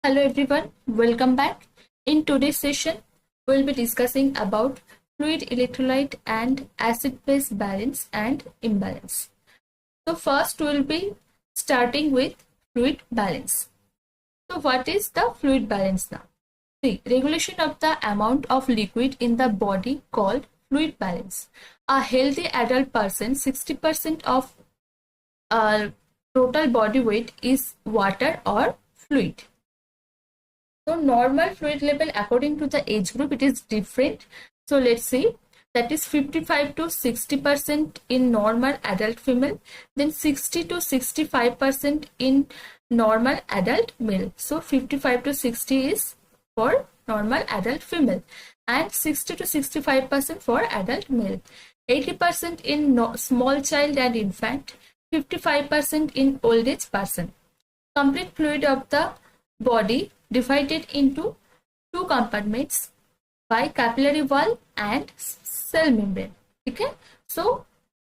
Hello everyone, welcome back. In today's session, we'll be discussing about fluid electrolyte and acid-base balance and imbalance. So first we'll be starting with fluid balance. So what is the fluid balance now? See, regulation of the amount of liquid in the body called fluid balance. A healthy adult person, 60% of total body weight is water or fluid. So normal fluid level according to the age group, it is different. So let's see, that is 55 to 60% in normal adult female, then 60 to 65% in normal adult male. So 55 to 60 is for normal adult female and 60 to 65% for adult male. 80% in small child and infant, 55% in old age person. Complete fluid of the body divided into two compartments by capillary wall and cell membrane. ठीक है, सो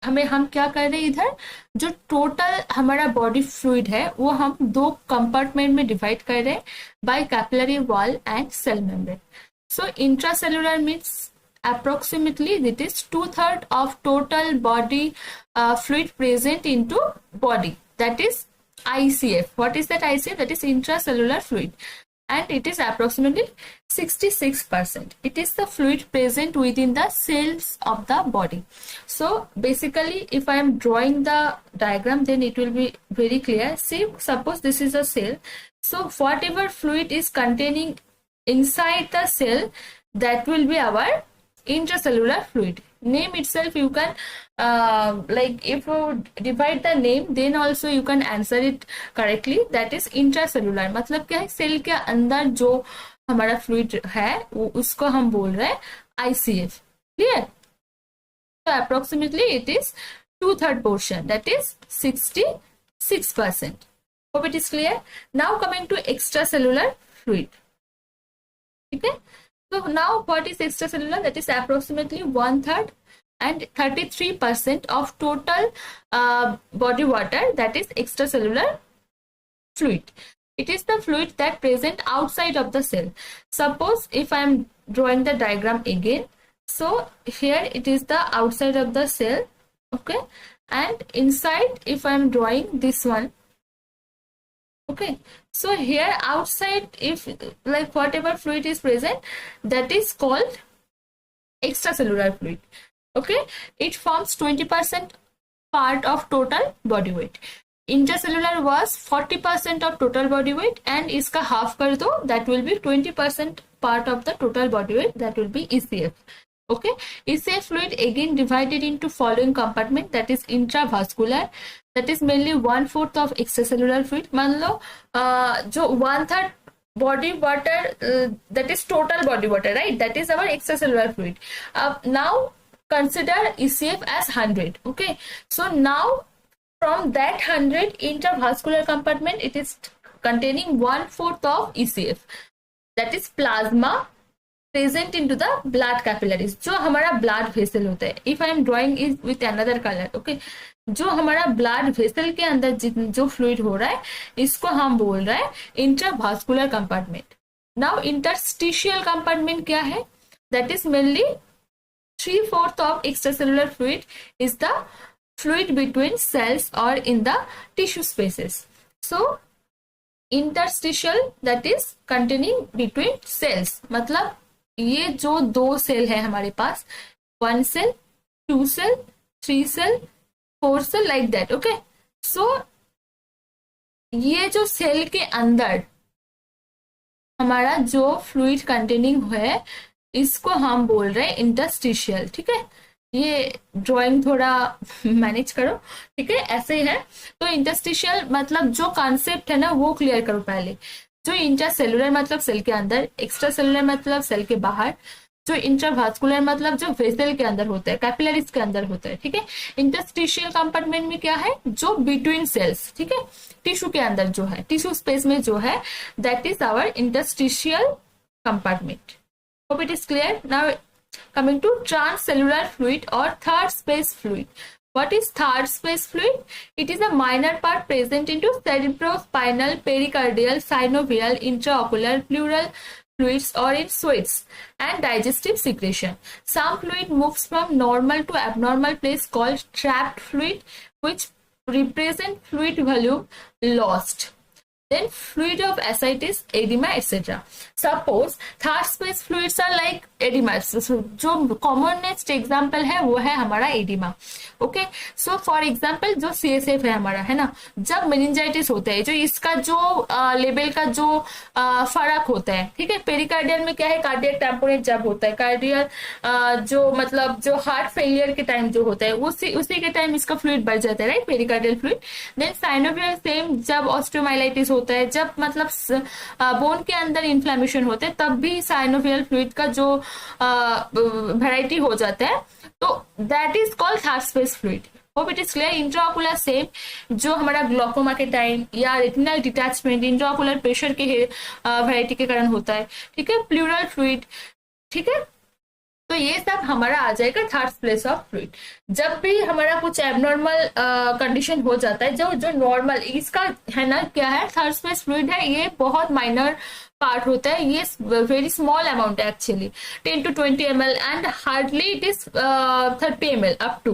हम क्या कर रहे हैं, इधर जो total हमारा बॉडी फ्लूइड है वो हम दो कंपार्टमेंट में डिवाइड कर रहे हैं by capillary wall and cell membrane. So intracellular means approximately it is 2/3 of total body fluid present into body, that is ICF. What is that ICF? That is intracellular fluid, and it is approximately 66%. It is the fluid present within the cells of the body. So basically, if I am drawing the diagram, then it will be very clear. See, suppose this is a cell. So whatever fluid is containing inside the cell, that will be our intracellular fluid. Name itself you can like if you divide the name, then also you can answer it correctly. That is intracellular. मतलब क्या है, cell के अंदर जो हमारा fluid है वो उसको हम बोल रहे हैं ICF. Clear? So approximately it is 2/3 portion, that is 66%. Hope it is clear. Now coming to extracellular fluid. Okay. So now what is extracellular? That is approximately 1/3 and 33% of total body water, that is extracellular fluid. It is the fluid that present outside of the cell. Suppose if I am drawing the diagram again, so here it is the outside of the cell, okay, and inside if I am drawing this one, okay, so here outside, if like whatever fluid is present, that is called extracellular fluid. Okay, it forms 20% part of total body weight. Intracellular was 40% of total body weight, and इसका half कर दो, that will be 20% part of the total body weight, that will be ECF. Okay, ECF fluid again divided into following compartment, that is intravascular, that is mainly 1/4 of extracellular fluid. मान लो जो 1/3 body water, that is total body water, right? That is our extracellular fluid. Now consider ECF as 100. Okay, so now from that 100 intravascular compartment, it is containing 1/4 of ECF, that is plasma present into the blood capillaries. जो हमारा blood vessel होता है, if I am drawing it with another color, okay, जो हमारा blood vessel के अंदर जो fluid हो रहा है, इसको हम बोल रहे हैं intravascular compartment. Now interstitial compartment क्या है? That is mainly 3/4 of extracellular fluid is the fluid between cells or in the tissue spaces. So interstitial, that is containing between cells, मतलब ये जो दो सेल है हमारे पास, 1 cell, 2 cell, 3 cell, 4 cell, like that. Okay, so ये जो cell के अंदर हमारा जो फ्लूइड कंटेनिंग है, इसको हम बोल रहे हैं इंटरस्टिशियल. ठीक है, ये ड्राइंग थोड़ा मैनेज करो. ठीक है, ऐसे ही है. तो इंटरस्टिशियल मतलब जो कॉन्सेप्ट है ना, वो क्लियर करो पहले. जो इंट्रासेलुलर मतलब सेल के अंदर, एक्स्ट्रा सेलुलर मतलब सेल के बाहर, जो इंट्रावास्कुलर मतलब जो वेसल के अंदर होता है, कैपिलरीज के अंदर होता है. ठीक है, इंटरस्टिशियल कंपार्टमेंट में क्या है, जो बिटवीन सेल्स, ठीक है, टिश्यू के अंदर जो है, टिश्यू स्पेस में जो है, that is our interstitial compartment. Hope it is clear. Now coming to transcellular fluid or third space fluid. What is third space fluid? It is a minor part present into cerebrospinal, pericardial, synovial, intraocular, pleural fluids or in sweats and digestive secretion. Some fluid moves from normal to abnormal place called trapped fluid, which represent fluid volume lost. Then fluid of ascites, edema, etc. Suppose third space fluids are like edema. So जो commonest example है वो है हमारा edema. Okay so for example जो CSF है हमारा, है ना, जब मेनिंजाइटिस होता है, जो इसका जो लेवल का जो फर्क होता है, ठीक है, पेरिकार्डियल में क्या है, कार्डियक टेम्पोरेट जब होता है, कार्डियल जो मतलब जो हार्ट फेलियर के टाइम जो होता है उसी के टाइम इसका फ्लूइड बढ़ जाता है, right, pericardial fluid. Then synovial same, जब ऑस्टियोमाइलाइटिस होता है, जब मतलब बोन के अंदर इन्फ्लेमेशन होते हैं, तब भी साइनोवियल फ्लूइड का जो वेराइटी हो जाता है, तो that is called third space fluid. Hope it is clear. Intraocular same, जो हमारा ग्लोकोमा के टाइम या रेटिनल डिटैचमेंट इंट्राओकुलर प्रेशर के वेराइटी के कारण होता है, ठीक है. प्लूरल फ्लूइड, ठीक है. तो ये सब हमारा आ जाएगा थर्ड स्पेस ऑफ फ्लूइड. जब भी हमारा कुछ एबनॉर्मल कंडीशन हो जाता है, जो नॉर्मल इसका है ना, क्या है, थर्ड स्पेस फ्लूइड है, ये बहुत माइनर पार्ट होता है, ये वेरी स्मॉल अमाउंट है actually, 10 to 20 ml and hardly it is 30 ml up to.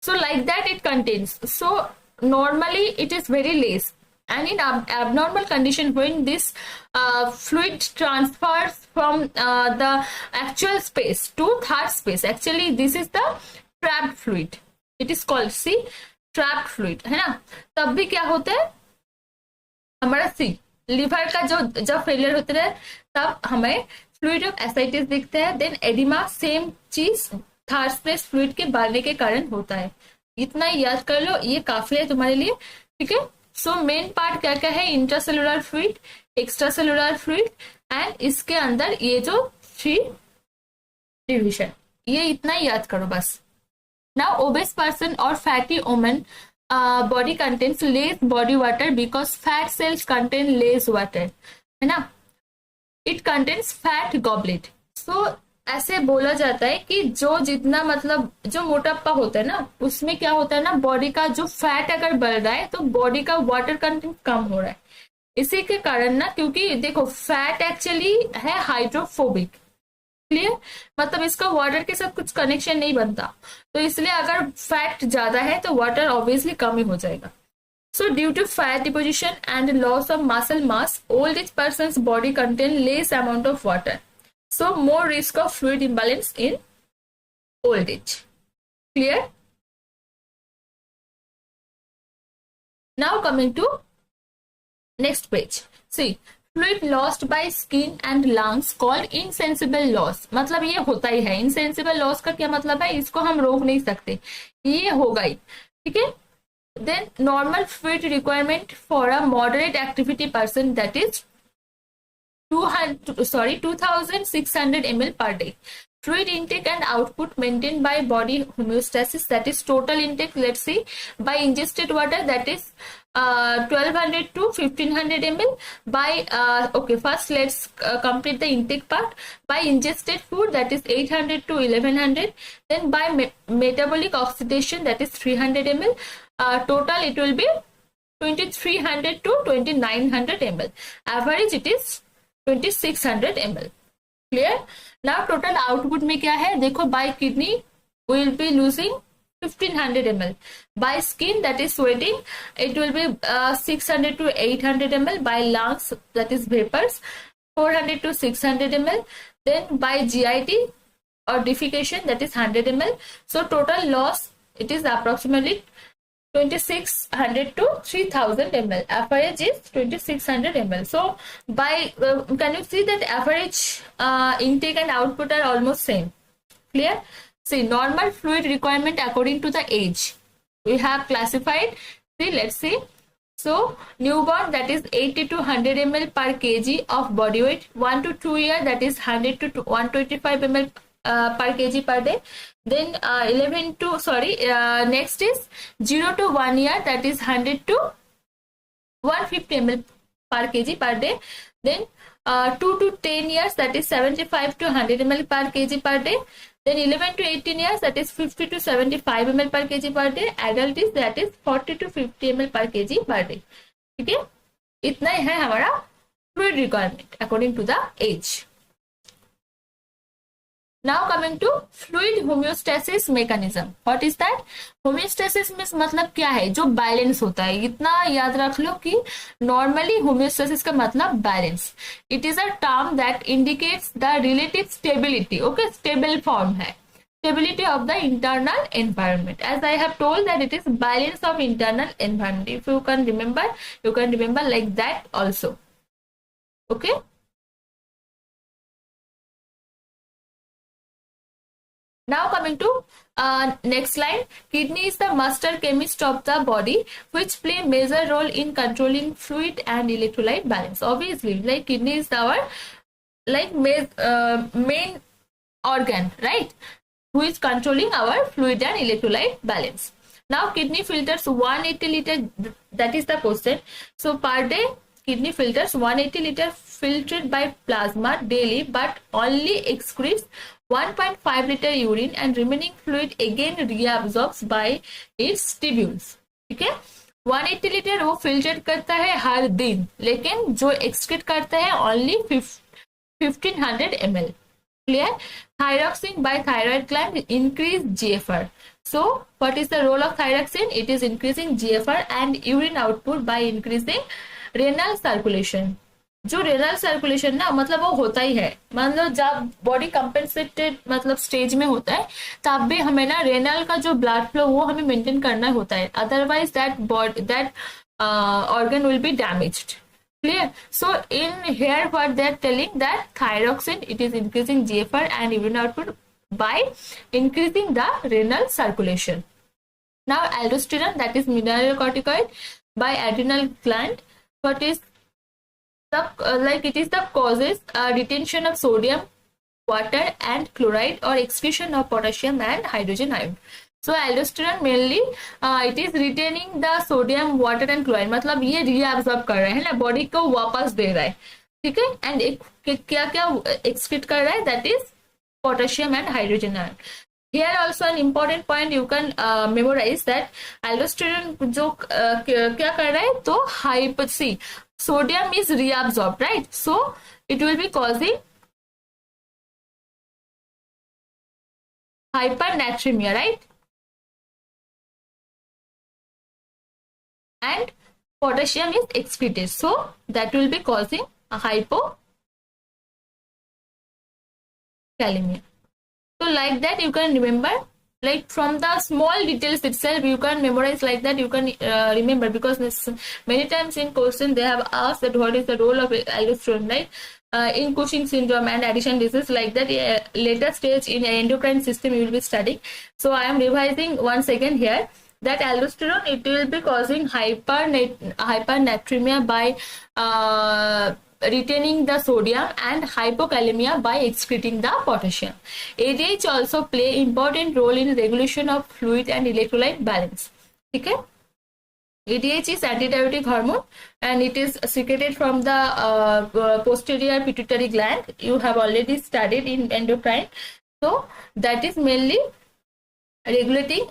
So like that it contains. So normally it is very less, and in abnormal condition, when this fluid transfers from the actual space to third space, actually this is the trapped fluid. It is called, see, trapped fluid, है ना. तब भी क्या होता है हमारा, सी, liver का जो जब फेलियर होते हैं तब हमें फ्लूइड ऑफ एसाइटिस दिखता है. देन एडिमा, सेम चीज थर्ड स्पेस फ्लूइड के बढ़ने के कारण होता है. इतना याद कर लो, ये काफी है तुम्हारे लिए, ठीक है. सो मेन पार्ट क्या क्या है, intracellular fluid, extra cellular fluid, and इसके अंदर ये जो 3 डिविजन, ये इतना याद करो बस. नाउ ओबेस पर्सन और fatty woman body contains less body water because fat cells contain less water, है ना. It contains fat goblet. So ऐसे बोला जाता है कि जो जितना मतलब जो मोटापा होता है ना, उसमें क्या होता है ना, बॉडी का जो फैट अगर बढ़ रहा है तो बॉडी का वाटर कंटेंट कम हो रहा है. इसी के कारण ना, क्योंकि देखो फैट एक्चुअली है हाइड्रोफोबिक, क्लियर, मतलब इसका वाटर के साथ कुछ कनेक्शन नहीं बनता, तो इसलिए अगर फैट ज्यादा है तो वाटर ऑब्वियसली कम ही हो जाएगा. So due to fat deposition and loss of muscle mass, old age persons body contain less amount of water, so more risk of fluid imbalance in old age. Clear. Now coming to next page. See, fluid lost by skin and lungs called insensible loss. मतलब ये होता ही है. Insensible loss का क्या मतलब है, इसको हम रोक नहीं सकते, ये होगा ही, ठीक है. Then normal fluid requirement for a moderate activity person, that is 2600 ml per day. Fluid intake and output maintained by body homeostasis, that is total intake, let's see, by ingested water, that is 1200 to 1500 ml. By okay, first let's complete the intake part. By ingested food, that is 800 to 1100. Then by metabolic oxidation, that is 300 ml. Total it will be 2300 to 2900 ml. Average it is 2600 ml. Clear. Now total output में क्या है, देखो, by kidney will be losing 1500 ml. By skin, that is sweating, it will be 600 to 800 ml. By lungs, that is vapours, 400 to 600 ml. Then by GIT or defecation, that is 100 ml. So total loss, it is approximately 2600 to 3000 ml. Average is 2600 ml. So by can you see that average intake and output are almost same. Clear. See, normal fluid requirement according to the age we have classified. See, let's see. So newborn, that is 80 to 100 ml per kg of body weight. 1 to 2 year, that is 100 to 125 ml per kg per day. Then next is 0 to 1 year, that is 100 to 150 ml per kg per day. Then 2 to 10 years, that is 75 to 100 ml per kg per day. Then 11 to 18 years, that is 50 to 75 ml per kg per day. Adult is that is 40 to 50 ml per kg per day. ठीक है, इतना ही है हमारा fluid requirement according to the age. Now coming to fluid homeostasis mechanism. What is that? Homeostasis means मतलब क्या है, जो balance होता है. इतना याद रख लो कि normally homeostasis का मतलब balance. It is a term that indicates the relative stability. Okay, stable form है. Stability of the internal environment. As I have told that it is balance of internal environment. If you can remember like that also. Okay. Now coming to next line, kidney is the master chemist of the body, which play major role in controlling fluid and electrolyte balance. Obviously, like kidney is our like main organ, right? Who is controlling our fluid and electrolyte balance. Now kidney filters 180 liter. That is the question. So per day, kidney filters 180 liter filtered by plasma daily, but only excretes 1.5 liter urine and remaining fluid again reabsorbs by its tubules. ठीक है, 180 litre वो filter करता है हर दिन, लेकिन जो excrete करता है only 1500 ml. Clear? Thyroxine by thyroid gland increase GFR. So what is the role of thyroxine? It is increasing GFR and urine output by increasing renal circulation. जो रेनल सर्कुलेशन ना मतलब वो होता ही है, मान लो जब बॉडी कंपेंसेटेड मतलब stage में होता है तब भी हमें ना रेनल का जो ब्लड फ्लो वो हमें मेंटेन करना होता है, otherwise that organ will be damaged. Clear? So in here what they are telling that thyroxine, it is increasing GFR and urine output by increasing the renal circulation. Now aldosterone, that is mineralocorticoid by adrenal gland. What is the like it is the causes retention of sodium, water and chloride or excretion of potassium and hydrogen ion. So aldosterone mainly it is retaining the sodium, water and chloride. मतलब ये reabsorb कर रहा है ना, body को वापस दे रहा है. ठीक है, एंड क्या क्या एक्सक्रीट कर रहा है, that is potassium and hydrogen ion. Here also an important point you can memorize that aldosterone जो क्या कर रहा है, तो hypoxia, sodium is reabsorbed, right? So it will be causing hypernatremia, right? And potassium is excreted, so that will be causing a hypokalemia. So like that you can remember, like from the small details itself you can memorize like that, you can remember, because many times in question they have asked that what is the role of aldosterone, right? In Cushing syndrome and addiction disease, like that later stage in endocrine system you will be studying. So I am revising once again here that aldosterone, it will be causing hypernatremia by retaining the sodium and hypokalemia by excreting the potassium. ADH also play important role in regulation of fluid and electrolyte balance. Okay, ADH is antidiuretic hormone and it is secreted from the posterior pituitary gland. You have already studied in endocrine. So that is mainly regulating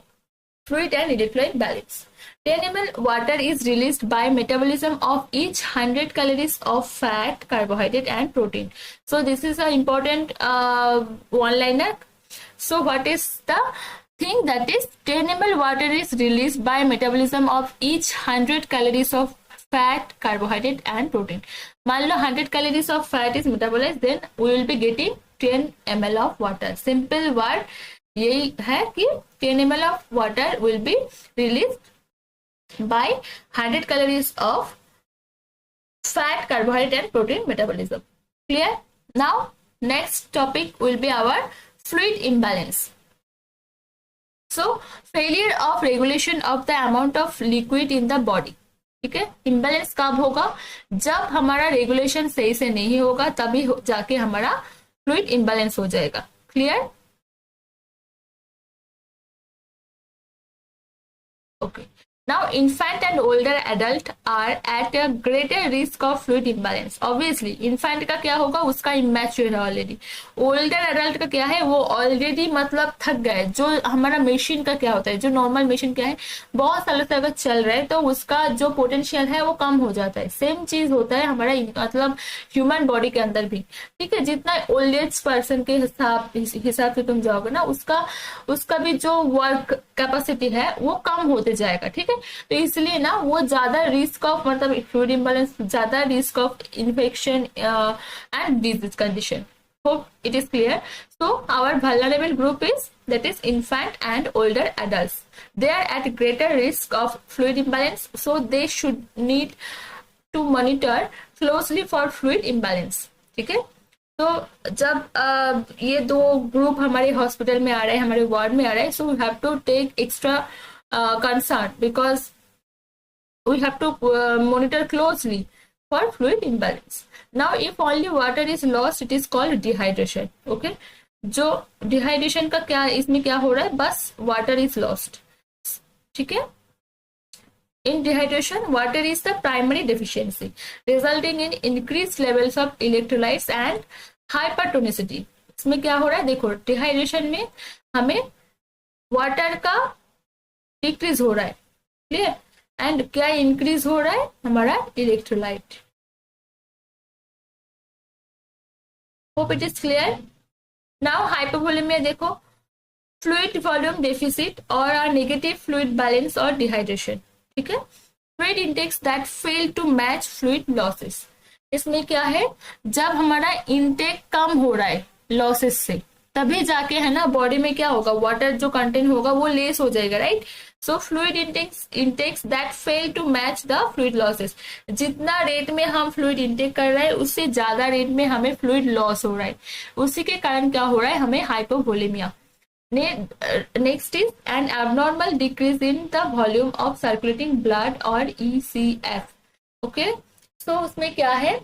fluid and electrolyte balance. 10 ml water is released by metabolism of each 100 calories of fat, carbohydrate and protein. So this is an important one-liner. So what is the thing, that is 10 ml water is released by metabolism of each 100 calories of fat, carbohydrate and protein. मान लो 100 calories of fat is metabolized, then we will be getting 10 ml of water. Simple word यही है कि 10 ml of water will be released by 100 calories of fat, carbohydrate and protein metabolism. Clear? Now next topic will be our fluid imbalance. So failure of regulation of the amount of liquid in the body. ठीक है, imbalance कब होगा, जब हमारा regulation सही से नहीं होगा, तभी जाके हमारा fluid imbalance हो जाएगा. Clear? Okay. Now, infant and older adult are at a greater risk of fluid imbalance. Obviously, infant का क्या होगा, उसका immature है ऑलरेडी. Older adult का क्या है, वो ऑलरेडी मतलब थक गए. जो हमारा मशीन का क्या होता है, जो नॉर्मल मशीन क्या है, बहुत सालों से अगर चल रहा है तो उसका जो पोटेंशियल है वो कम हो जाता है. सेम चीज होता है हमारा मतलब ह्यूमन बॉडी के अंदर भी. ठीक है, जितना ओल्ड एज पर्सन के हिसाब से तुम जाओगे ना, उसका उसका भी जो वर्क कैपेसिटी है वो कम होते जाएगा. ठीक है, तो इसलिए ना वो ज्यादा रिस्क ऑफ मतलब फ्लूइड इम्बैलेंस, ज्यादा risk of infection and disease condition. Hope it is clear. So our vulnerable group is, that is infant and older adults. They are at greater risk of fluid imbalance, so they should need to monitor closely for fluid imbalance. ठीक है, तो जब ये दो group हमारे hospital में आ रहे हैं, हमारे वार्ड में आ रहे हैं, so we have to take extra concern because we have to monitor closely for fluid imbalance. Now, if only water is lost, it is called dehydration. Okay, जो डिहाइड्रेशन का क्या, इसमें क्या हो रहा है, बस वाटर इज लॉस्ट. ठीक है, in dehydration water is the primary deficiency resulting in increased levels of electrolytes and hypertonicity. इसमें क्या हो रहा है, देखो डिहाइड्रेशन में हमें वाटर का डिक्रीज हो रहा है, क्लियर, एंड क्या इंक्रीज हो रहा है, हमारा electrolyte. Hope it is clear. Now hypovolaemia, देखो फ्लूइड वॉल्यूम डेफिसिट और नेगेटिव फ्लूइड बैलेंस और डिहाइड्रेशन. ठीक है, fluid intakes that fail to match fluid losses. इसमें क्या है, जब हमारा इंटेक कम हो रहा है लॉसेस से, तभी जाके है ना बॉडी में क्या होगा, वाटर जो कंटेंट होगा वो लेस हो जाएगा, right. So fluid intakes that fail to match the fluid losses. जितना रेट में हम फ्लूइड इंटेक कर रहे हैं उससे ज्यादा रेट में हमें फ्लूइड लॉस हो रहा है. उसी के कारण क्या हो रहा है, हमें hypovolaemia. Next is an abnormal decrease in the volume of circulating blood or ECF. Okay, so उसमें क्या है,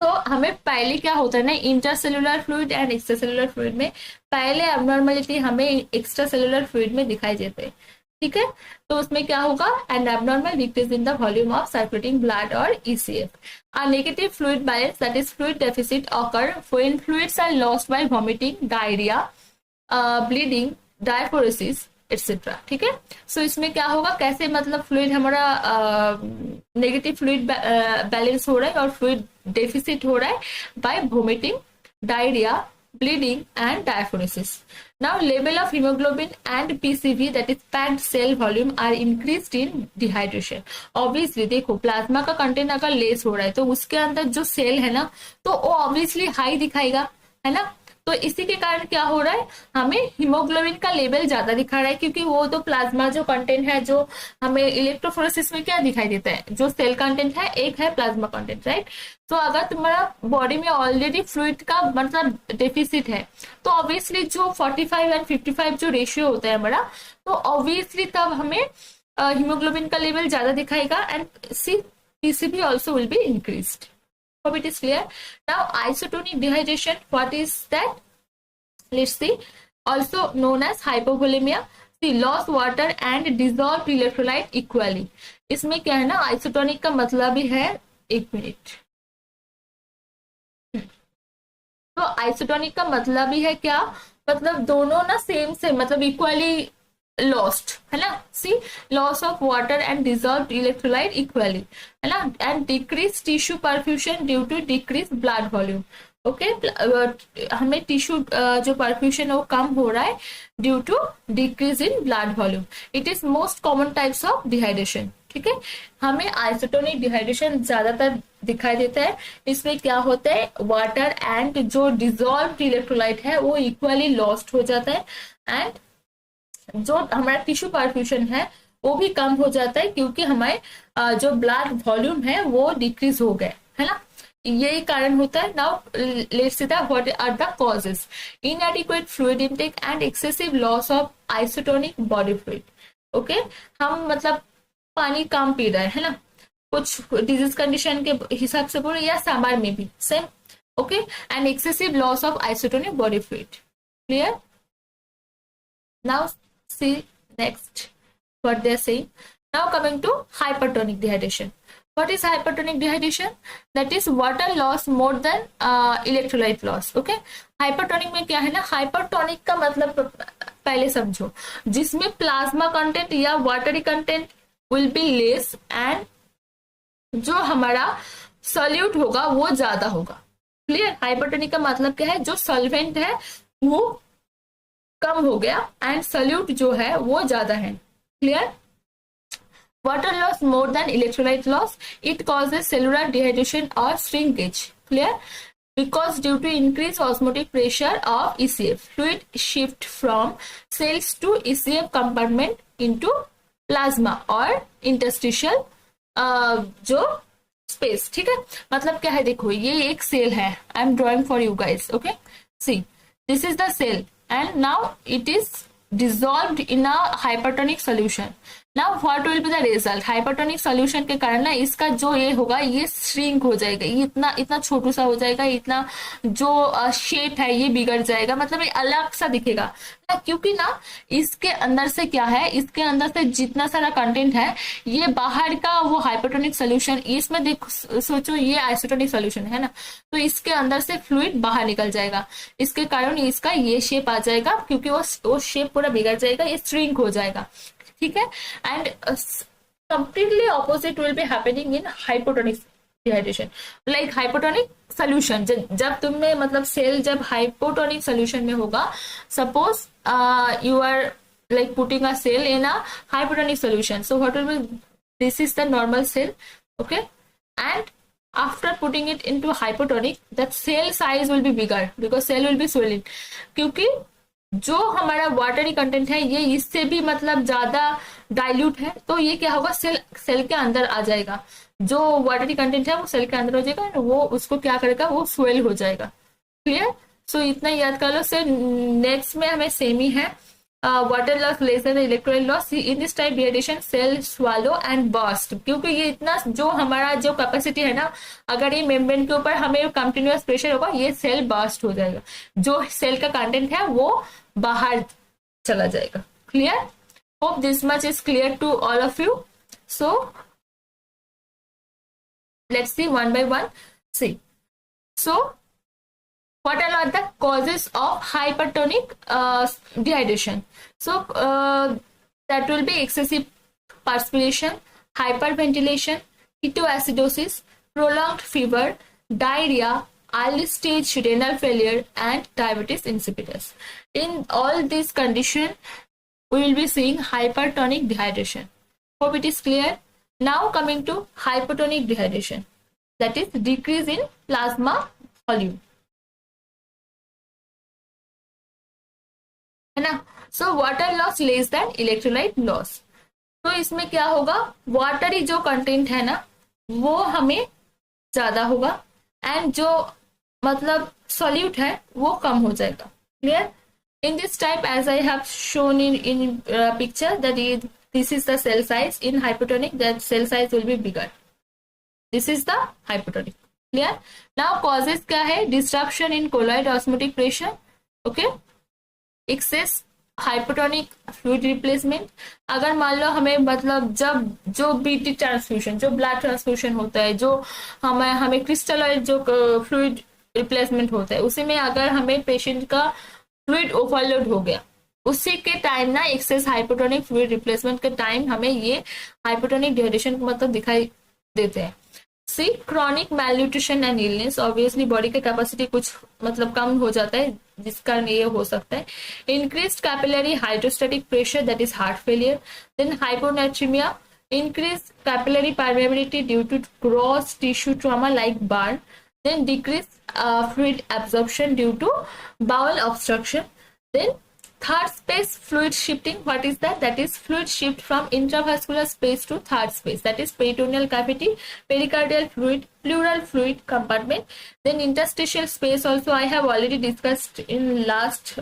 तो हमें पहले क्या होता है ना, intracellular fluid and extracellular fluid में पहले एबनॉर्मलिटी हमें एक्स्ट्रासेलुलर फ्लूइड में दिखाई देते हैं. ठीक है, तो उसमें क्या होगा, N abnormal decrease in the volume of circulating blood और ECF. A negative fluid balance, that is fluid deficit, occur when fluids are lost by vomiting, diarrhea, bleeding, diaphoresis etcetera. ठीक है, सो इसमें क्या होगा, कैसे मतलब फ्लूइड हमारा नेगेटिव फ्लूइड बैलेंस हो रहा है और फ्लूइड डेफिसिट हो रहा है by vomiting, diarrhoea, bleeding and diaphoresis. Now, level of hemoglobin and PCV, that is packed cell volume, are increased in dehydration. Obviously देखो प्लाज्मा का कंटेंट अगर लेस हो रहा है तो उसके अंदर जो सेल है ना, तो वो ऑब्वियसली हाई दिखाएगा, है ना. तो इसी के कारण क्या हो रहा है, हमें हीमोग्लोबिन का लेवल ज्यादा दिखा रहा है, क्योंकि वो तो प्लाज्मा जो कंटेंट है, जो हमें इलेक्ट्रोफोरेसिस में क्या दिखाई देता है, जो सेल कंटेंट है, एक है प्लाज्मा कंटेंट, राइट. तो अगर तुम्हारा बॉडी में ऑलरेडी फ्लूइड का मतलब डेफिसिट है, तो ऑब्वियसली जो 45 एंड 55 जो रेशियो होता है हमारा, तो ऑब्वियसली तब हमें हीमोग्लोबिन का लेवल ज्यादा दिखाएगा and PCB also will be increased. Hope it is clear. Now, isotonic dehydration, what is that? Let's see. Also known as hypovolemia. See, lost water and dissolved electrolyte equally. इसमें क्या है ना, isotonic का मतलब ही है, एक मिनट, तो isotonic का मतलब ही है क्या, मतलब दोनों ना सेम से मतलब इक्वली लॉस्ट, है ना. See, loss of water and dissolve electrolyte equally, है ना, and decrease tissue perfusion due to decrease blood volume. Okay, हमें टिश्यू जो परफ्यूशन है वो कम हो रहा है due to decrease in blood volume. It is most common types of dehydration. ठीक है, हमें आइसोटोनिक डिहाइड्रेशन ज्यादातर दिखाई देता है. इसमें क्या होता है, वाटर एंड जो डिजॉल्व इलेक्ट्रोलाइट है वो इक्वली लॉस्ट हो जाता है, एंड जो हमारा टिश्यू परफ्यूशन है वो भी कम हो जाता है, क्योंकि हमारे जो ब्लड वॉल्यूम है वो डिक्रीज हो गए, है ना. यही कारण होता है. Now let's see that what are the causes. Inadequate fluid intake and excessive loss of isotonic body fluid. Okay, हम मतलब पानी कम पी रहे हैं, है ना, कुछ डिजीज कंडीशन के हिसाब से बोलो या समर में भी same. Okay, and excessive loss of isotonic body fluid. Clear. Now see next what they are saying. Now coming to hypertonic dehydration. What is hypertonic dehydration? That is water loss more than electrolyte loss. Okay. Hypertonic में क्या है ना, hypertonic का मतलब पहले समझो, जिसमें plasma content या watery content will be less and जो हमारा सॉल्यूट होगा वो ज्यादा होगा. क्लियर. हाइपरटोनिक का मतलब क्या है, जो सॉल्वेंट है वो कम हो गया एंड सॉल्यूट जो है वो ज्यादा है. Clear. Water loss more than electrolyte loss. It causes cellular dehydration or shrinkage. Clear? Because due to increased osmotic pressure of ECF, fluid shift from cells to ECF compartment into plasma or interstitial जो space. ठीक है. मतलब क्या है, देखो ये एक cell है. I am drawing for you guys. Okay. See, this is the cell and now it is dissolved in a hypertonic solution. Now what will be the result? Hypertonic solution के कारण ना इसका जो ये होगा ये श्रिंक हो जाएगा, ये इतना इतना छोटू सा हो जाएगा, इतना जो शेप है ये बिगड़ जाएगा, मतलब ये अलग सा दिखेगा ना, क्योंकि ना इसके अंदर से क्या है, इसके अंदर से जितना सारा कंटेंट है ये बाहर का वो हाइपरटोनिक सॉल्यूशन, इसमें देखो सोचो ये आइसोटोनिक सॉल्यूशन है ना, तो इसके अंदर से फ्लूइड बाहर निकल जाएगा, इसके कारण इसका ये शेप आ जाएगा, क्योंकि वो शेप पूरा बिगड़ जाएगा, ये श्रिंक हो जाएगा. ठीक है. And completely opposite will be happening in hypotonic dehydration. Like hypotonic solution, जब तुम में मतलब सेल जब हाइपोटोनिक सोल्यूशन में होगा, suppose you are like putting a cell in a hypotonic solution, so what will be, this is the normal cell. Okay. And after putting it into hypotonic, that cell size will be bigger because cell will be swelling, क्योंकि जो हमारा watery content है ये इससे भी मतलब ज्यादा dilute है, तो ये क्या होगा, सेल के अंदर आ जाएगा, जो वाटरी कंटेंट है वो सेल के अंदर हो जाएगा, वो उसको क्या करेगा, वो स्वेल हो जाएगा. क्लियर. सो इतना याद कर लो. सर नेक्स्ट में हमें सेम ही है, water loss less than electrolyte loss. In this type dehydration cell swallow and burst, क्योंकि ये इतना जो हमारा जो कैपेसिटी है ना, अगर ये मेम्ब्रेन के ऊपर हमें कंटिन्यूअस प्रेशर होगा ये सेल बर्स्ट हो जाएगा, जो सेल का कंटेंट है वो बाहर चला जाएगा. Clear. Hope this much is clear to all of you. So let's see one by one. See, so what are the causes of hypertonic dehydration? So that will be excessive perspiration, hyperventilation, ketoacidosis, prolonged fever, diarrhea, early stage renal failure, and diabetes insipidus. In all these conditions, we will be seeing hypertonic dehydration. Hope it is clear. Now coming to hypotonic dehydration, that is decrease in plasma volume. है ना. So water loss less than electrolyte loss. तो इसमें क्या होगा, watery जो content है ना वो हमें ज्यादा होगा एंड जो मतलब सॉल्यूट है वो कम हो जाएगा. Clear. In this type as I have shown in picture that this is the cell size. In hypotonic that cell size will be bigger. This is the hypotonic. Clear. Now causes क्या है, disruption in colloid osmotic pressure. Okay. Excess hypotonic fluid replacement. अगर मान लो हमें मतलब जब जो BT transfusion, जो ब्लड ट्रांसफ्यूजन होता है, जो हमें क्रिस्टलॉइड जो फ्लूइड रिप्लेसमेंट होता है, उसी में अगर हमें पेशेंट का फ्लूइड ओवरलोड हो गया, उसी के टाइम ना एक्सेस हाइपोटोनिक फ्लूइड रिप्लेसमेंट के टाइम हमें ये हाइपोटोनिक डिहाइड्रेशन मतलब दिखाई देते हैं. See, chronic malnutrition and illness. Obviously body का कैपेसिटी कुछ मतलब कम हो जाता है जिस कारण ये हो सकता है. Increased capillary hydrostatic pressure, that is heart failure. Then hyponatremia, increased capillary permeability due to gross tissue trauma like burn. Then decreased fluid absorption due to bowel obstruction. Then third space fluid shifting. What is that? That is fluid shift from intravascular space to third space. That is peritoneal cavity, pericardial fluid, pleural fluid compartment. Then interstitial space also I have already discussed in last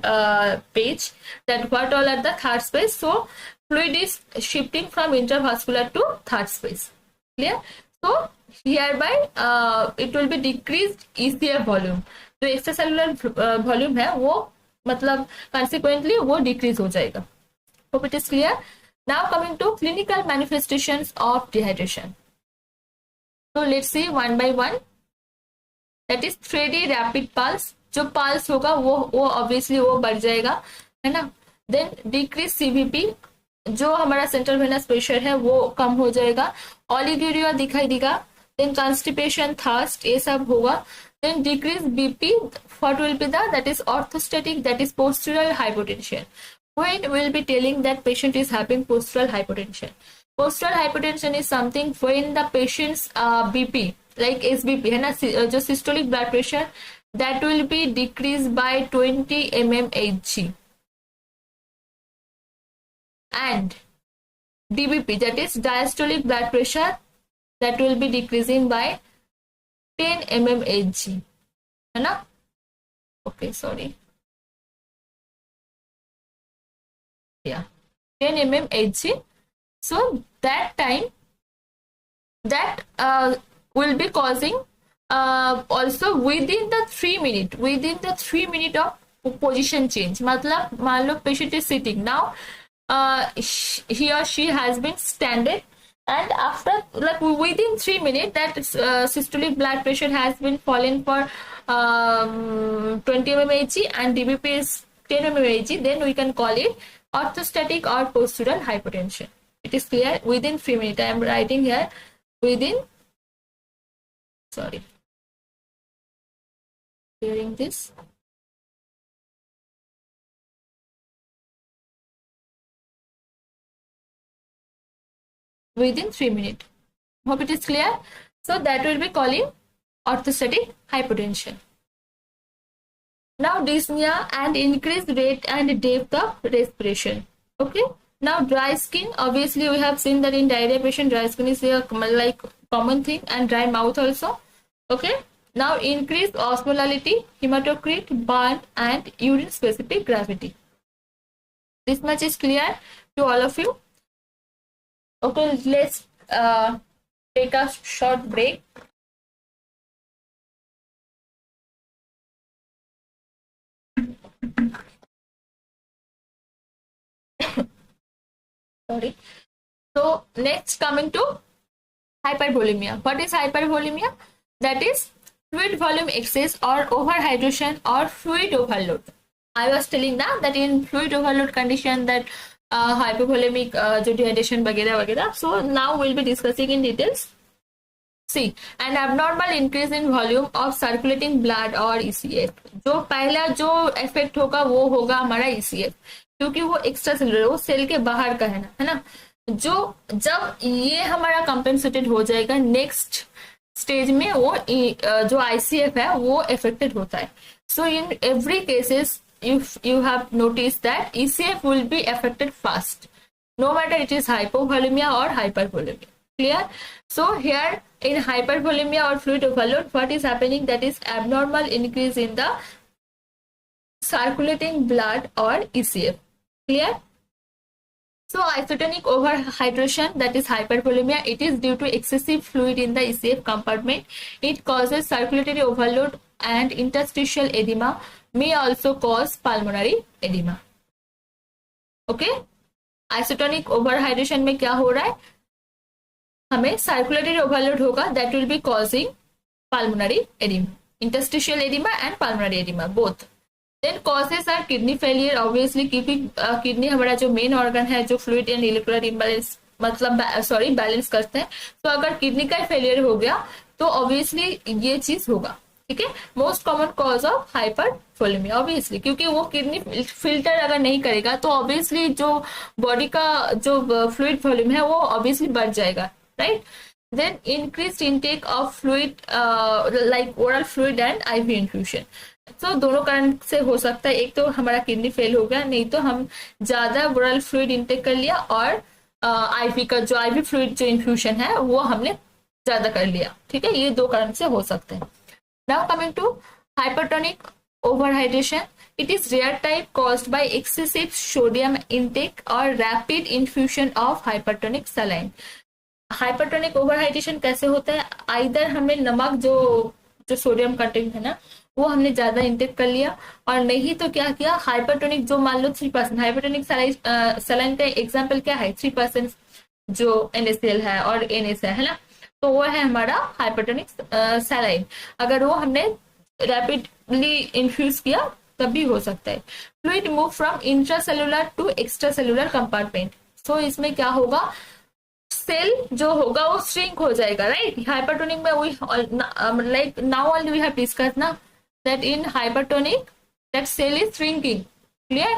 page that what all are the third space. So fluid is shifting from intravascular to third space. Clear? So hereby it will be decreased ECF volume. जो extracellular volume है वो मतलब consequently वो decrease हो जाएगा. Hope it is clear. Now coming to clinical manifestations of dehydration. So let's see one by one. That is 3D rapid pulse. जो pulse होगा वो obviously वो बढ़ जाएगा, है ना. Then decrease CVP, जो हमारा सेंट्रल वेनस प्रेशर है वो कम हो जाएगा. ऑलिगोरिया दिखाई देगा. Then constipation, thirst, ये सब होगा. Then decrease BP. What will be that is orthostatic, that is postural hypotension. When we'll be telling that patient is having postural hypotension. Postural hypotension is something when the patient's BP like SBP है ना, जो systolic blood pressure, that will be decreased by 20 mmHg, and DBP, that is diastolic blood pressure, that will be decreasing by 10 mmHg, है ना. Okay, sorry. Yeah, 10 mmHg. So that time, that will be causing also within the 3 minute of position change. मतलब मान लो patient is sitting now, he or she has been standing, and after like within 3 minutes that systolic blood pressure has been fallen for 20 mmHg and DBP is 10 mmHg, then we can call it orthostatic or postural hypotension. It is clear. Within 3 minutes, I am writing here within, sorry, clearing this. Within 3 minutes. Hope it is clear. So that will be calling orthostatic hypotension. Now dyspnea and increased rate and depth of respiration. Okay. Now dry skin, obviously we have seen that in diarrhea patient dry skin is a like common thing, and dry mouth also. Okay. Now increased osmolality, hematocrit, burn, and urine specific gravity. This much is clear to all of you. Okay, let's take a short break. Sorry. So next coming to hypervolemia. What is hypervolemia? That is fluid volume excess or overhydration or fluid overload. I was telling that in fluid overload condition that hypovolemic dehydration वगैरह वगैरह. So now we'll be discussing in details. See, an abnormal increase in volume of circulating blood or ECF. जो पहला जो effect होगा वो होगा हमारा ECF, क्योंकि वो एक्स्ट्रा सेलुलर, वो सेल के बाहर का है ना. जो जब ये हमारा कंपेंसेटेड हो जाएगा, नेक्स्ट स्टेज में वो जो ICF है वो अफेक्टेड होता है. So in every cases you have noticed that ECF will be affected first, no matter it is hypovolemia or hypervolemia. Clear? So here in hypervolemia or fluid overload, what is happening? That is abnormal increase in the circulating blood or ECF. Clear? So isotonic overhydration, that is hypervolemia, it is due to excessive fluid in the ECF compartment. It causes circulatory overload and interstitial edema, may also cause pulmonary edema. Okay? Isotonic overhydration में क्या हो रहा है? हमें circulatory overload होगा, that will be causing pulmonary edema, interstitial edema and pulmonary edema both. Then causes are kidney failure, obviously kidney हमारा जो main organ है जो fluid and electrolyte imbalance मतलब बैलेंस करते हैं. तो अगर किडनी का फेलियर हो गया तो ऑब्वियसली ये चीज होगा. ठीक है. Most common cause of hypervolaemia obviously, क्योंकि वो किडनी फिल्टर अगर नहीं करेगा तो ऑब्वियसली जो बॉडी का जो फ्लूइड वॉल्यूम है वो ऑब्वियसली बढ़ जाएगा, right. Then increase intake of fluid like oral fluid and IV infusion. तो दोनों कारण से हो सकता है, एक तो हमारा किडनी फेल हो गया, नहीं तो हम ज्यादा ओरल फ्लूइड इंटेक कर लिया और आईवी का जो आईवी फ्लूइड जो इन्फ्यूजन है वो हमने ज्यादा कर लिया. ठीक है. ये दो कारण से हो सकते हैं. Now coming to hypertonic overhydration, it is rare type caused by excessive sodium intake or rapid infusion of hypertonic saline. Hypertonic overhydration कैसे होता है? Either हमें नमक जो सोडियम कंटेंट है ना वो हमने ज्यादा इंटेक कर लिया, और नहीं तो क्या किया, हाइपरटोनिक जो मान लो 3%, हाइपरटोनिक सलाइन का एग्जाम्पल क्या है, 3% जो NaCl है और NS है ना, तो वो है हमारा हाइपरटोनिक सलाइन। अगर वो हमने रैपिडली इन्फ्यूज किया तब भी हो सकता है। Fluid move from intracellular to extra cellular compartment. So इसमें क्या होगा, सेल जो होगा वो श्रिंक हो जाएगा, राइट। हाइपरटोनिक में we like now only we have discuss ना that in hypertonic that cell is shrinking, clear,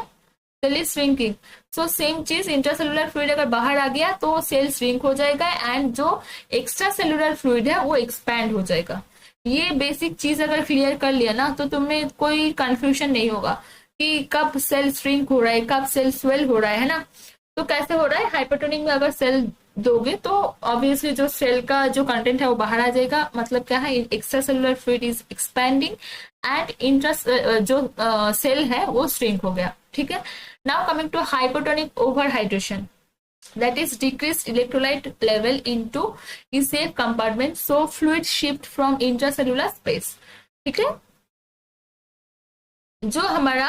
cell is shrinking. So same चीज, इंट्रासेलुलर फ्लूइड अगर बाहर आ गया तो सेल श्रिंक हो जाएगा, एंड जो एक्स्ट्रा सेलुलर फ्लूइड है वो एक्सपैंड हो जाएगा। ये बेसिक चीज अगर क्लियर कर लिया ना तो तुम्हें कोई कंफ्यूजन नहीं होगा कि कब सेल श्रिंक हो रहा है, कब सेल स्वेल हो रहा है ना। तो कैसे हो रहा है, हाइपरटोनिक में अगर सेल दोगे तो ऑब्वियसली जो सेल का जो कंटेंट है वो बाहर आ जाएगा, मतलब क्या है, extra cellular fluid is expanding and intra जो सेल है वो श्रिंक हो गया, ठीक है। Now coming to hypotonic overhydration, that is decreased electrolyte level into safe compartment, so fluid shift from intracellular space, ठीक है। जो हमारा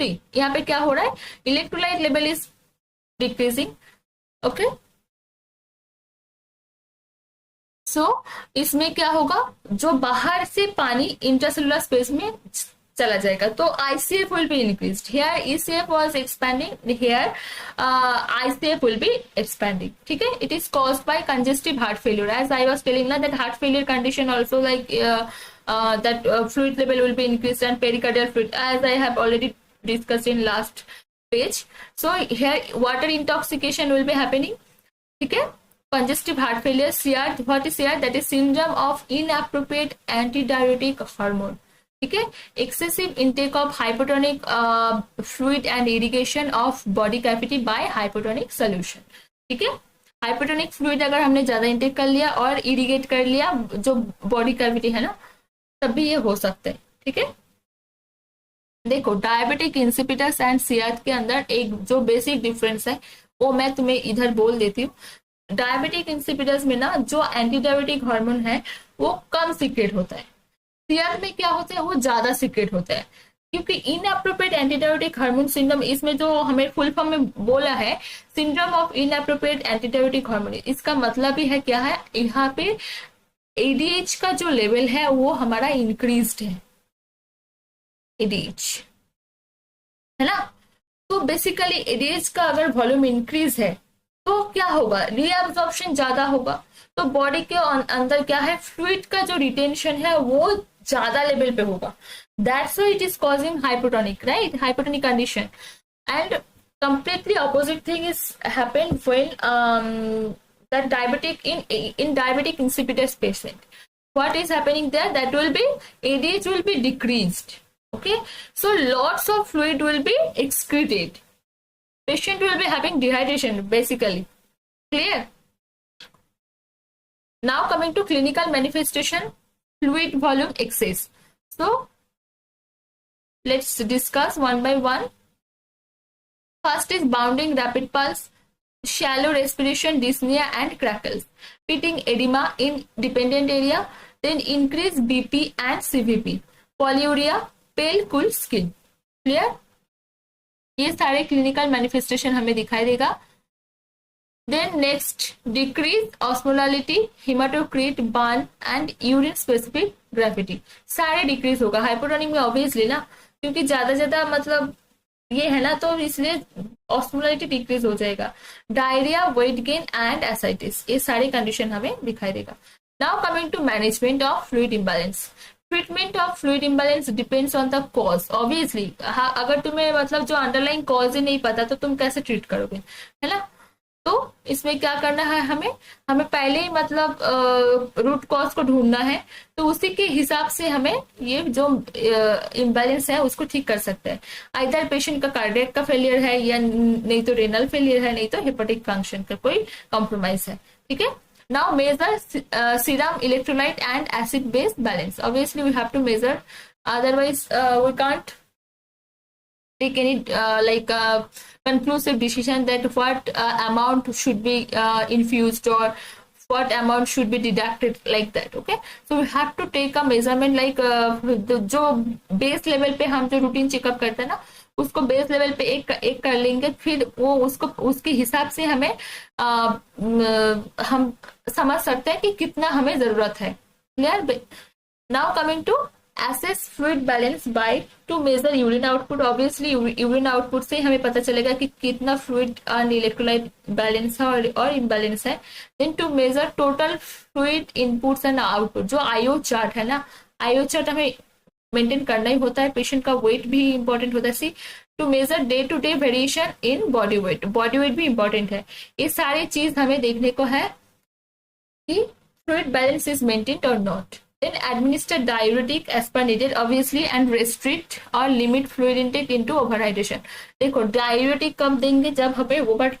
यहाँ पे क्या हो रहा है, electrolyte level is decreasing, okay. So इसमें क्या होगा, जो बाहर से पानी इंट्रासेलुलर स्पेस में चला जाएगा, तो ICF will be increased. Here ECF was expanding, here ICF will be expanding, ठीक है। It is caused by congestive heart failure, as I was telling that heart failure condition also like that fluid level will be increased and pericardial fluid, as I have already discussed in last page. So here water intoxication will be happening, ठीक है। Congestive heart failure, CR, what is CR? That is syndrome of inappropriate antidiuretic hormone, ठीक है। Excessive intake of hypotonic fluid and irrigation of body cavity by hypotonic solution, ठीक है। Hypotonic fluid अगर हमने ज्यादा intake कर लिया और इरिगेट कर लिया जो बॉडी कैविटी है ना, तब भी ये हो सकता है, ठीक है। देखो डायबिटिक इंसिपिटस एंड सियाट के अंदर एक जो बेसिक डिफरेंस है वो मैं तुम्हें इधर बोल देती हूँ। डायबिटिक इंसिपिटस में ना जो एंटीडायबिटिक हार्मोन है वो कम सीक्रेट होता है, सियाट में क्या होता है वो ज्यादा सीक्रेट होता है, क्योंकि इनअप्रोप्रिएट एंटीडायबिटिक हार्मोन सिंड्रोम, इसमें जो हमें फुल फॉर्म में बोला है syndrome of inappropriate antidiabetic hormone, इसका मतलब ही है क्या है, यहाँ पे ADH का जो लेवल है वो हमारा इंक्रीज्ड है, ADH है ना। तो बेसिकली ADH का अगर वॉल्यूम इंक्रीज है तो क्या होगा, रीअब्जॉर्प्शन ज्यादा होगा, तो बॉडी के अंदर क्या है, फ्लूइड का जो रिटेंशन है वो ज्यादा लेवल पे होगा, that's why it is causing hypotonic, right, hypotonic condition. And completely opposite thing is happened when that diabetic in diabetic insipidus patient, what is happening there, that will be ADH will be decreased, okay, so lots of fluid will be excreted, patient will be having dehydration basically, clear। Now coming to clinical manifestation, fluid volume excess, so let's discuss one by one। First is bounding rapid pulse, shallow respiration, dyspnea and crackles, pitting edema in dependent area, then increased BP and CVP, polyuria, pale cool skin, clear। ये सारे clinical manifestation हमें दिखाई देगा। Then next decrease osmolality, hematocrit, BUN and urine specific gravity, सारे decrease होगा hypotonic में obviously ना, क्योंकि ज्यादा मतलब ये है ना, तो इसलिए ऑस्मोलालिटी डिक्रीज हो जाएगा। Diarrhoea, weight gain and ascites, ये सारे कंडीशन हमें दिखाई देगा। Now coming to management of fluid imbalance, treatment of fluid imbalance depends on the cause, obviously अगर तुम्हें मतलब जो अंडरलाइन कॉज ही नहीं पता तो तुम कैसे ट्रीट करोगे, है ना। तो इसमें क्या करना है, हमें पहले ही मतलब रूट कॉज को ढूंढना है, तो उसी के हिसाब से हमें ये जो इम्बैलेंस है उसको ठीक कर सकते हैं। आइदर पेशेंट का कार्डियक का फेलियर है, या नहीं तो रेनल फेलियर है, नहीं तो हेपेटिक फंक्शन का कोई कॉम्प्रोमाइज है, ठीक है। Now measure serum electrolyte and acid base balance, obviously we have to measure, otherwise we can't take any conclusive decision that what amount should be infused or what amount should be deducted, like that. Okay, so we have to take a measurement like जो base level पे हम जो routine checkup करते हैं ना, उसको base level पे एक कर लेंगे, फिर वो उसको उसके हिसाब से हमें हम समझ सकते हैं कि कितना हमें जरूरत है. Clear? Now coming to assess fluid balance by to measure urine output. Obviously urine output से हमें पता चलेगा कि कितना fluid and electrolyte balance है और imbalance है. Then to measure total fluid inputs and output, जो IO chart है ना, IO chart हमें मेंटेन करना ही होता है. पेशेंट का वेट भी इंपॉर्टेंट होता है. See two major day to day variation in body weight, body weight भी इंपॉर्टेंट है. ये सारी चीज हमें देखने को है कि fluid balance is maintained or not. Then administer diuretic as per needed, obviously, and restrict or limit fluid intake into overhydration. देखो diuretic कब देंगे? जब हमें ओवर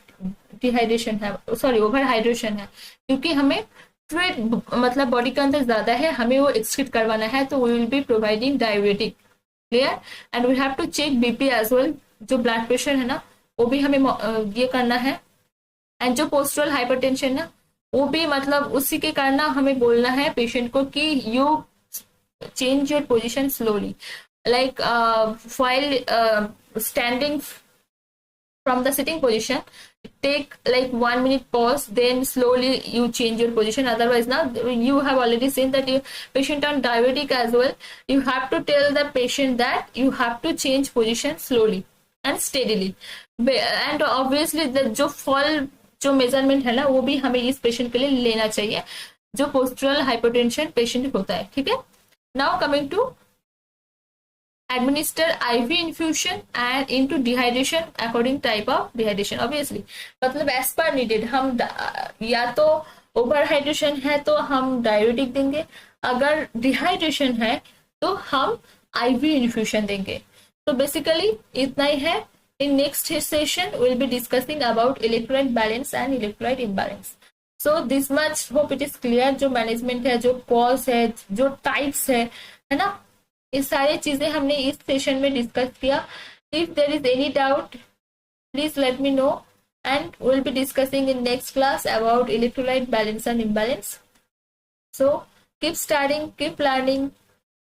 डिहाइड्रेशन है, सॉरी ओवर हाइड्रेशन है, क्योंकि हमें फ्लूइड मतलब बॉडी के अंदर ज्यादा है, हमें वो एक्सक्रीट करवाना है, तो we will be providing diuretic. Clear? And we have to check BP as well. जो ब्लड प्रेशर है ना, वो भी हमें ये करना है. एंड जो पोस्टरल हाइपरटेंशन ना, वो भी मतलब उसी के कारण हमें बोलना है पेशेंट को कि you change your position slowly, like while standing from the sitting position, take like 1 minute pause, then slowly you change your position. Otherwise now you have already seen that you patient on diabetic as well, you have to tell the patient that you have to change position slowly and steadily. And obviously the जो fall जो measurement है ना, वो भी हमें इस patient के लिए लेना चाहिए जो पोस्टरल हाइपरटेंशन पेशेंट होता है. ठीक है? Now coming to administer IV infusion and into dehydration according type of dehydration. Obviously मतलब as per needed, हम या तो ओवर हाइड्रेशन है तो हम डाययूरेटिक देंगे, अगर डिहाइड्रेशन है तो हम IV इन्फ्यूशन देंगे. तो बेसिकली इतना ही है. In next session we'll be discussing about electrolyte balance and electrolyte imbalance. So this much hope it is clear. जो मैनेजमेंट है, जो कॉज है, जो टाइप्स है ना, ये सारी चीजें हमने इस सेशन में डिस्कस किया. If there is any doubt please let me know and will be discussing in next class about electrolyte balance and imbalance. So keep studying, keep learning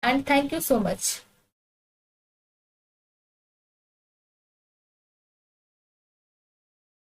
and thank you so much.